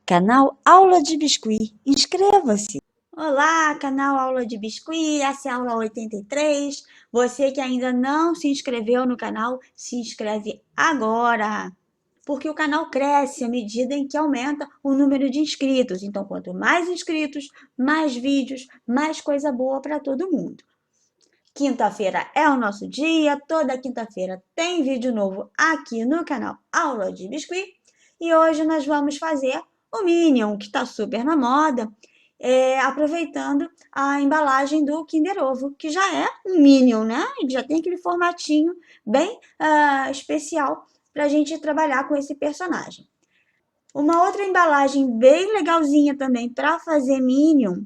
Canal Aula de Biscuit. Inscreva-se! Olá, canal Aula de Biscuit, essa é a aula 83. Você que ainda não se inscreveu no canal, se inscreve agora, porque o canal cresce à medida em que aumenta o número de inscritos. Então, quanto mais inscritos, mais vídeos, mais coisa boa para todo mundo. Quinta-feira é o nosso dia, toda quinta-feira tem vídeo novo aqui no canal Aula de Biscuit. E hoje nós vamos fazer o Minion, que está super na moda, aproveitando a embalagem do Kinder Ovo, que já é um Minion, né? Ele já tem aquele formatinho bem especial para a gente trabalhar com esse personagem. Uma outra embalagem bem legalzinha também para fazer Minion,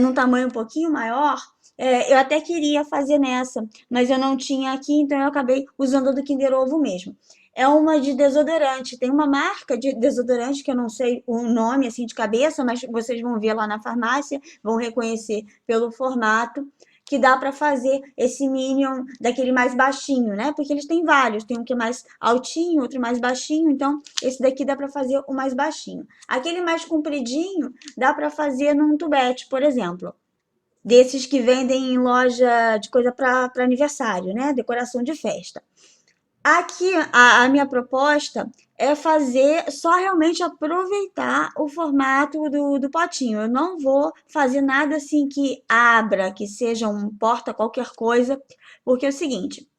num tamanho um pouquinho maior, eu até queria fazer nessa, mas eu não tinha aqui, então eu acabei usando a do Kinder Ovo mesmo. É uma de desodorante, tem uma marca de desodorante que eu não sei o nome assim de cabeça, mas vocês vão ver lá na farmácia, vão reconhecer pelo formato, que dá para fazer esse Minion daquele mais baixinho, né? Porque eles têm vários, tem um que é mais altinho, outro mais baixinho, então esse daqui dá para fazer o mais baixinho. Aquele mais compridinho dá para fazer num tubete, por exemplo. Desses que vendem em loja de coisa para aniversário, né? Decoração de festa. Aqui, a minha proposta é fazer só realmente aproveitar o formato do potinho. Eu não vou fazer nada assim que abra, que seja um porta qualquer coisa, porque é o seguinte,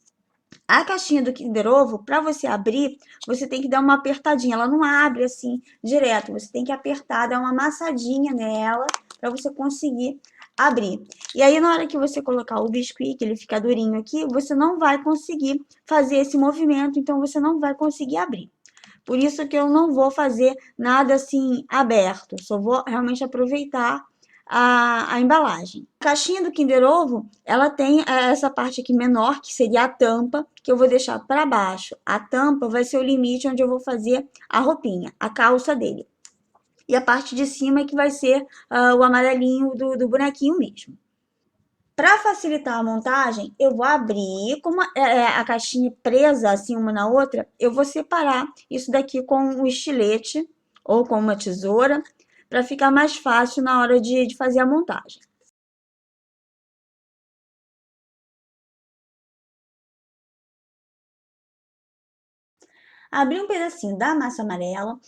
a caixinha do Kinder Ovo, para você abrir, você tem que dar uma apertadinha. Ela não abre assim direto. Você tem que apertar, dar uma amassadinha nela para você conseguir abrir. E aí, na hora que você colocar o biscuit, que ele fica durinho aqui, você não vai conseguir fazer esse movimento, então você não vai conseguir abrir. Por isso que eu não vou fazer nada assim aberto, só vou realmente aproveitar a embalagem. A caixinha do Kinder Ovo, ela tem essa parte aqui menor, que seria a tampa, que eu vou deixar para baixo. A tampa vai ser o limite onde eu vou fazer a roupinha, a calça dele. E a parte de cima é que vai ser o amarelinho do bonequinho mesmo. Para facilitar a montagem, eu vou abrir, como a caixinha presa assim uma na outra, eu vou separar isso daqui com um estilete ou com uma tesoura, para ficar mais fácil na hora de fazer a montagem. Abri um pedacinho da massa amarela,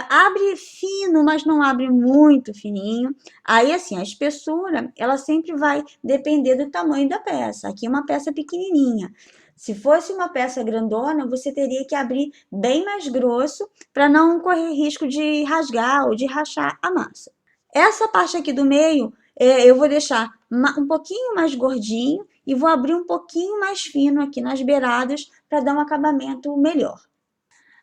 abre fino, mas não abre muito fininho. Aí, assim, a espessura, ela sempre vai depender do tamanho da peça. Aqui é uma peça pequenininha. Se fosse uma peça grandona, você teria que abrir bem mais grosso para não correr risco de rasgar ou de rachar a massa. Essa parte aqui do meio, eu vou deixar um pouquinho mais gordinho e vou abrir um pouquinho mais fino aqui nas beiradas para dar um acabamento melhor.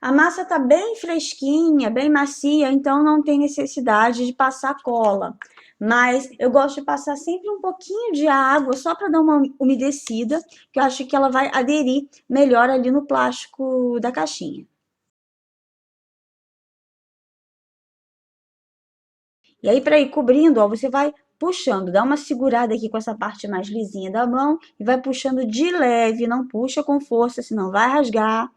A massa está bem fresquinha, bem macia, então não tem necessidade de passar cola. Mas eu gosto de passar sempre um pouquinho de água, só para dar uma umedecida, que eu acho que ela vai aderir melhor ali no plástico da caixinha. E aí, para ir cobrindo, ó, você vai puxando, dá uma segurada aqui com essa parte mais lisinha da mão e vai puxando de leve, não puxa com força, senão vai rasgar,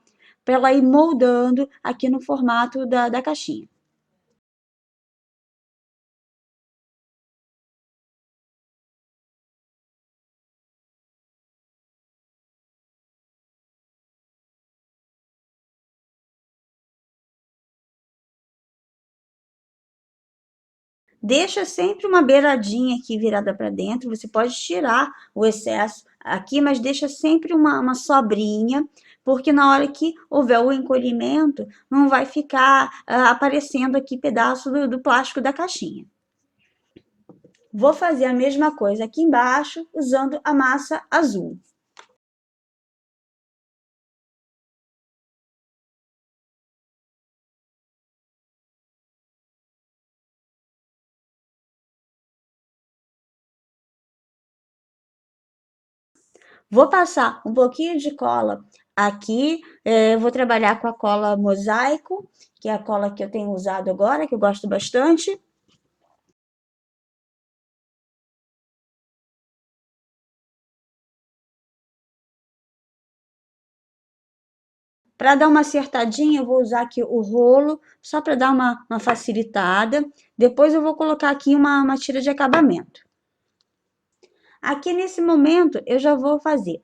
para ela ir moldando aqui no formato da caixinha. Deixa sempre uma beiradinha aqui virada para dentro. Você pode tirar o excesso aqui, mas deixa sempre uma sobrinha, porque na hora que houver o encolhimento, não vai ficar aparecendo aqui pedaço do plástico da caixinha. Vou fazer a mesma coisa aqui embaixo, usando a massa azul. Vou passar um pouquinho de cola aqui, vou trabalhar com a cola mosaico, que é a cola que eu tenho usado agora, que eu gosto bastante. Para dar uma acertadinha, eu vou usar aqui o rolo, só para dar uma facilitada. Depois eu vou colocar aqui uma tira de acabamento. Aqui nesse momento, eu já vou fazer.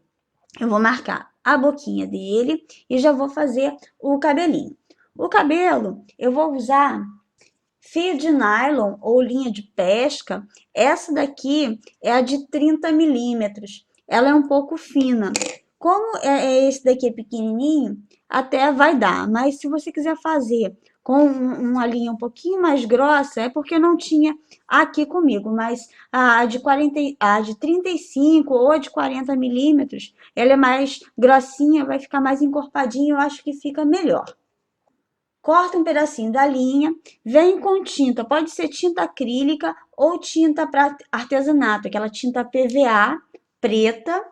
Eu vou marcar a boquinha dele e já vou fazer o cabelinho. O cabelo, eu vou usar fio de nylon ou linha de pesca. Essa daqui é a de 30 milímetros. Ela é um pouco fina. Como esse daqui é pequenininho, até vai dar. Mas se você quiser fazer com uma linha um pouquinho mais grossa, é porque não tinha aqui comigo. Mas a de 35 ou a de 40 milímetros, ela é mais grossinha, vai ficar mais encorpadinha. Eu acho que fica melhor. Corta um pedacinho da linha, vem com tinta, pode ser tinta acrílica ou tinta para artesanato, aquela tinta PVA preta.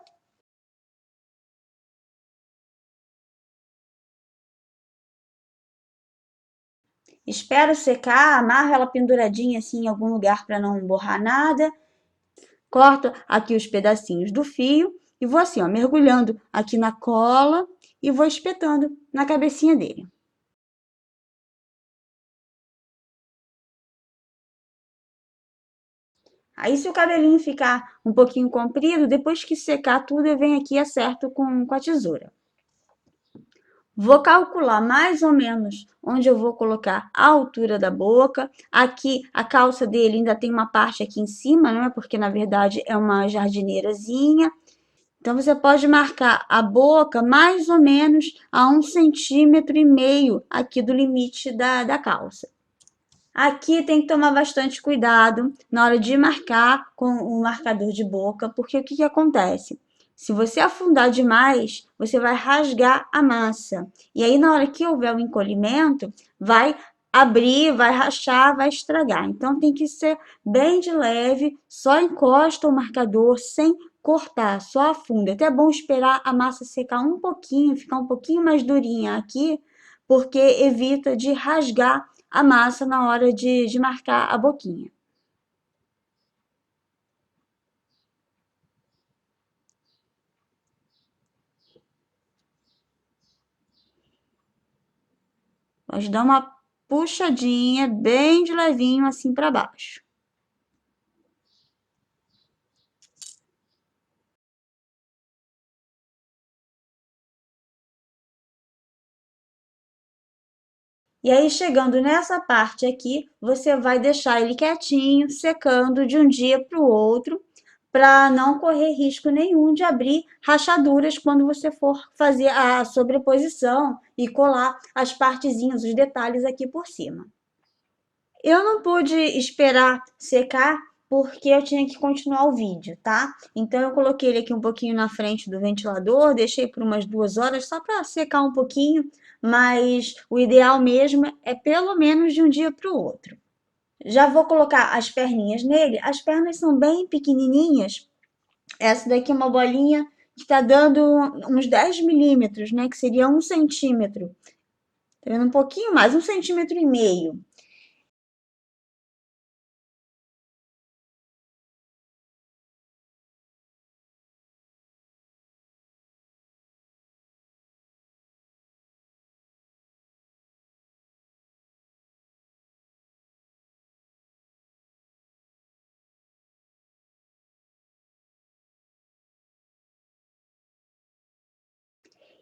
Espera secar, amarra ela penduradinha assim em algum lugar para não borrar nada. Corta aqui os pedacinhos do fio e vou assim, ó, mergulhando aqui na cola e vou espetando na cabecinha dele. Aí, se o cabelinho ficar um pouquinho comprido, depois que secar tudo, eu venho aqui e acerto com a tesoura. Vou calcular mais ou menos onde eu vou colocar a altura da boca. Aqui, a calça dele ainda tem uma parte aqui em cima, né? Porque, na verdade, é uma jardineirazinha. Então, você pode marcar a boca mais ou menos a 1,5 cm aqui do limite da calça. Aqui tem que tomar bastante cuidado na hora de marcar com o marcador de boca, porque o que acontece? Se você afundar demais, você vai rasgar a massa. E aí, na hora que houver o encolhimento, vai abrir, vai rachar, vai estragar. Então, tem que ser bem de leve, só encosta o marcador sem cortar, só afunda. Até é bom esperar a massa secar um pouquinho, ficar um pouquinho mais durinha aqui, porque evita de rasgar a massa na hora de marcar a boquinha. Pode dar uma puxadinha bem de levinho assim para baixo. E aí, chegando nessa parte aqui, você vai deixar ele quietinho, secando de um dia para o outro, para não correr risco nenhum de abrir rachaduras quando você for fazer a sobreposição e colar as partezinhas, os detalhes aqui por cima. Eu não pude esperar secar porque eu tinha que continuar o vídeo, tá? Então eu coloquei ele aqui um pouquinho na frente do ventilador, deixei por umas 2 horas só para secar um pouquinho, mas o ideal mesmo é pelo menos de um dia para o outro. Já vou colocar as perninhas nele. As pernas são bem pequenininhas. Essa daqui é uma bolinha que está dando uns 10 milímetros, né? Que seria 1 cm. Tá vendo? Um pouquinho mais, 1,5 cm.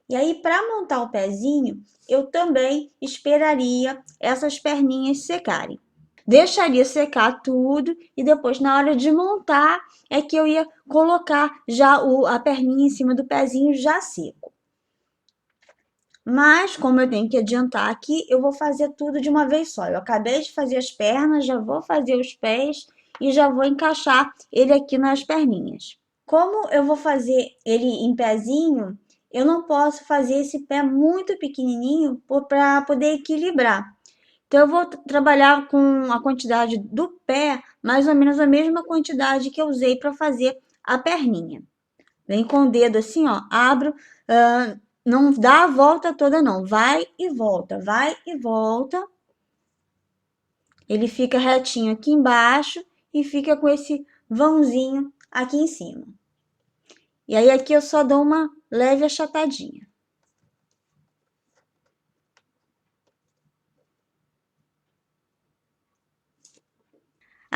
E aí, para montar o pezinho, eu também esperaria essas perninhas secarem. Deixaria secar tudo e depois, na hora de montar, é que eu ia colocar já a perninha em cima do pezinho já seco. Mas, como eu tenho que adiantar aqui, eu vou fazer tudo de uma vez só. Eu acabei de fazer as pernas, já vou fazer os pés e já vou encaixar ele aqui nas perninhas. Como eu vou fazer ele em pezinho, eu não posso fazer esse pé muito pequenininho para poder equilibrar. Então, eu vou trabalhar com a quantidade do pé, mais ou menos a mesma quantidade que eu usei para fazer a perninha. Vem com o dedo assim, ó, abro, não dá a volta toda não, vai e volta, vai e volta. Ele fica retinho aqui embaixo e fica com esse vãozinho aqui em cima. E aí aqui eu só dou uma leve achatadinha.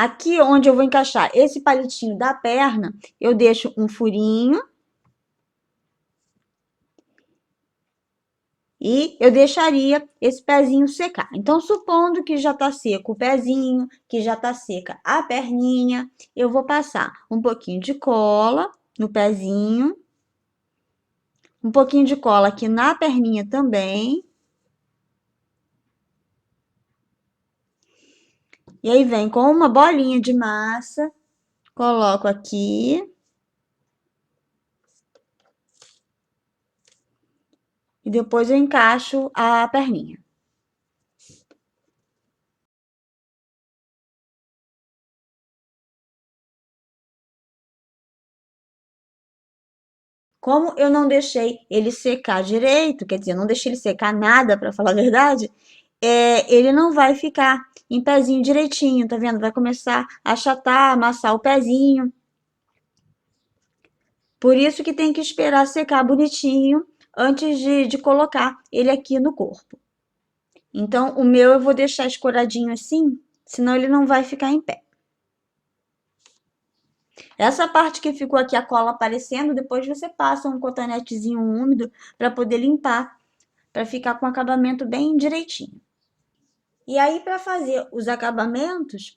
Aqui onde eu vou encaixar esse palitinho da perna, eu deixo um furinho. E eu deixaria esse pezinho secar. Então, supondo que já tá seco o pezinho, que já tá seca a perninha, eu vou passar um pouquinho de cola no pezinho, um pouquinho de cola aqui na perninha também. E aí vem com uma bolinha de massa, coloco aqui. E depois eu encaixo a perninha. Como eu não deixei ele secar direito, quer dizer, eu não deixei ele secar nada, para falar a verdade, ele não vai ficar em pezinho direitinho, tá vendo? Vai começar a achatar, amassar o pezinho. Por isso que tem que esperar secar bonitinho antes de colocar ele aqui no corpo. Então, o meu eu vou deixar escoradinho assim, senão ele não vai ficar em pé. Essa parte que ficou aqui a cola aparecendo, depois você passa um cotonetezinho úmido para poder limpar, para ficar com o acabamento bem direitinho. E aí, para fazer os acabamentos,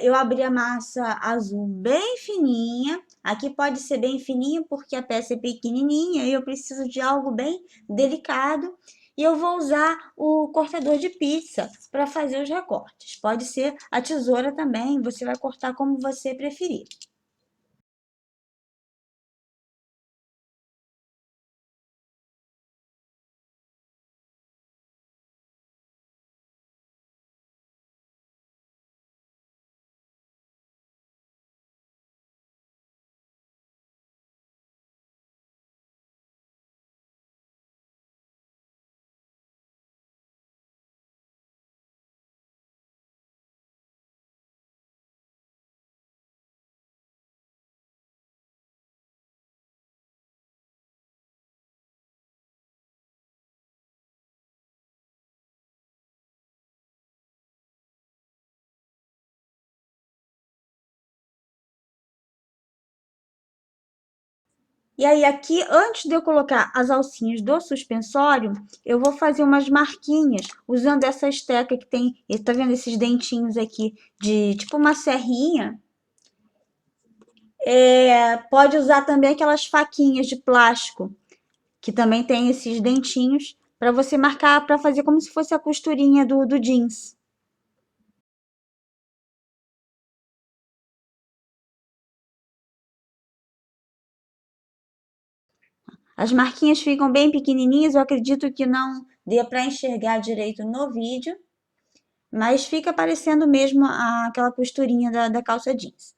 eu abri a massa azul bem fininha. Aqui pode ser bem fininha porque a peça é pequenininha e eu preciso de algo bem delicado. E eu vou usar o cortador de pizza para fazer os recortes. Pode ser a tesoura também, você vai cortar como você preferir. E aí, aqui, antes de eu colocar as alcinhas do suspensório, eu vou fazer umas marquinhas usando essa esteca que tem, tá vendo esses dentinhos aqui de tipo uma serrinha? Pode usar também aquelas faquinhas de plástico, que também tem esses dentinhos, para você marcar, para fazer como se fosse a costurinha do jeans. As marquinhas ficam bem pequenininhas, eu acredito que não dê para enxergar direito no vídeo, mas fica parecendo mesmo aquela costurinha da calça jeans.